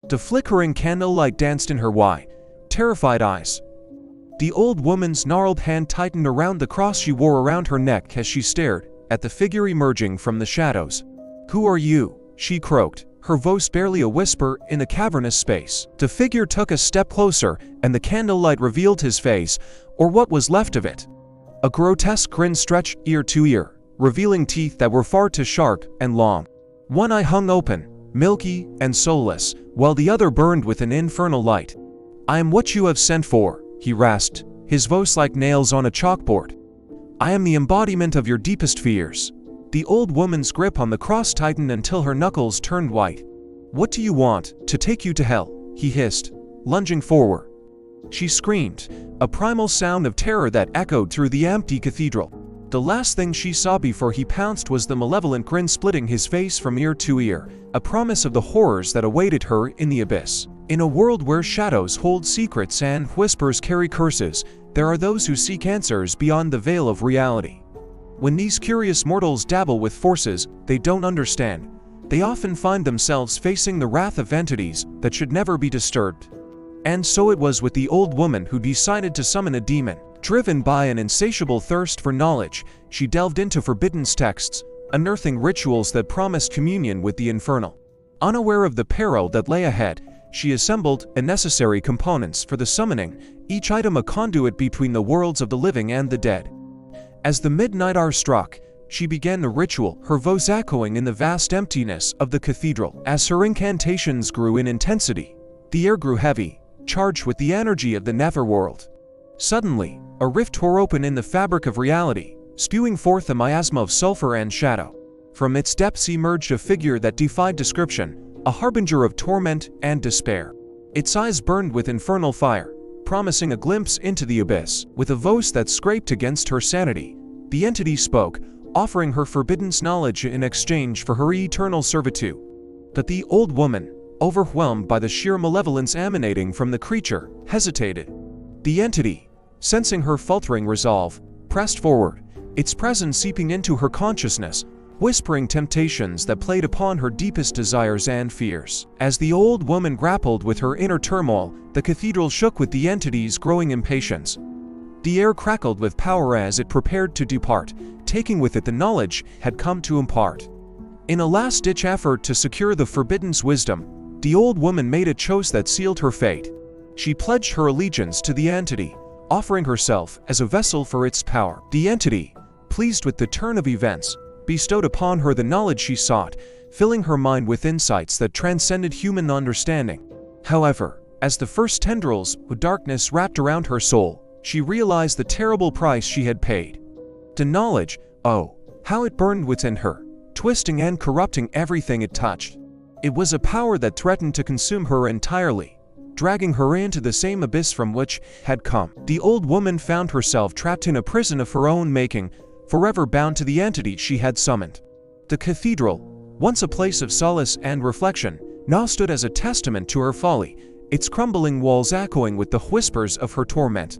The flickering candlelight danced in her wide, terrified eyes. The old woman's gnarled hand tightened around the cross she wore around her neck as she stared at the figure emerging from the shadows. "Who are you?" she croaked, her voice barely a whisper in the cavernous space. The figure took a step closer, and the candlelight revealed his face, or what was left of it. A grotesque grin stretched ear to ear, revealing teeth that were far too sharp and long. One eye hung open, milky and soulless, while the other burned with an infernal light. "I am what you have sent for," he rasped, his voice like nails on a chalkboard. "I am the embodiment of your deepest fears." The old woman's grip on the cross tightened until her knuckles turned white. "What do you want? To take you to hell?" he hissed, lunging forward. She screamed, a primal sound of terror that echoed through the empty cathedral. The last thing she saw before he pounced was the malevolent grin splitting his face from ear to ear, a promise of the horrors that awaited her in the abyss. In a world where shadows hold secrets and whispers carry curses, there are those who seek answers beyond the veil of reality. When these curious mortals dabble with forces they don't understand, they often find themselves facing the wrath of entities that should never be disturbed. And so it was with the old woman who decided to summon a demon. Driven by an insatiable thirst for knowledge, she delved into forbidden texts, unearthing rituals that promised communion with the infernal. Unaware of the peril that lay ahead, she assembled the necessary components for the summoning, each item a conduit between the worlds of the living and the dead. As the midnight hour struck, she began the ritual, her voice echoing in the vast emptiness of the cathedral. As her incantations grew in intensity, the air grew heavy, charged with the energy of the netherworld. Suddenly, a rift tore open in the fabric of reality, spewing forth a miasma of sulfur and shadow. From its depths emerged a figure that defied description, a harbinger of torment and despair. Its eyes burned with infernal fire, promising a glimpse into the abyss. With a voice that scraped against her sanity, the entity spoke, offering her forbidden knowledge in exchange for her eternal servitude. But the old woman, overwhelmed by the sheer malevolence emanating from the creature, hesitated. The entity, sensing her faltering resolve, pressed forward, its presence seeping into her consciousness, whispering temptations that played upon her deepest desires and fears. As the old woman grappled with her inner turmoil, the cathedral shook with the entity's growing impatience. The air crackled with power as it prepared to depart, taking with it the knowledge it had come to impart. In a last-ditch effort to secure the forbidden's wisdom, the old woman made a choice that sealed her fate. She pledged her allegiance to the entity, offering herself as a vessel for its power. The entity, pleased with the turn of events, bestowed upon her the knowledge she sought, filling her mind with insights that transcended human understanding. However, as the first tendrils of darkness wrapped around her soul, she realized the terrible price she had paid. The knowledge, oh, how it burned within her, twisting and corrupting everything it touched. It was a power that threatened to consume her entirely, dragging her into the same abyss from which had come. The old woman found herself trapped in a prison of her own making, forever bound to the entity she had summoned. The cathedral, once a place of solace and reflection, now stood as a testament to her folly, its crumbling walls echoing with the whispers of her torment.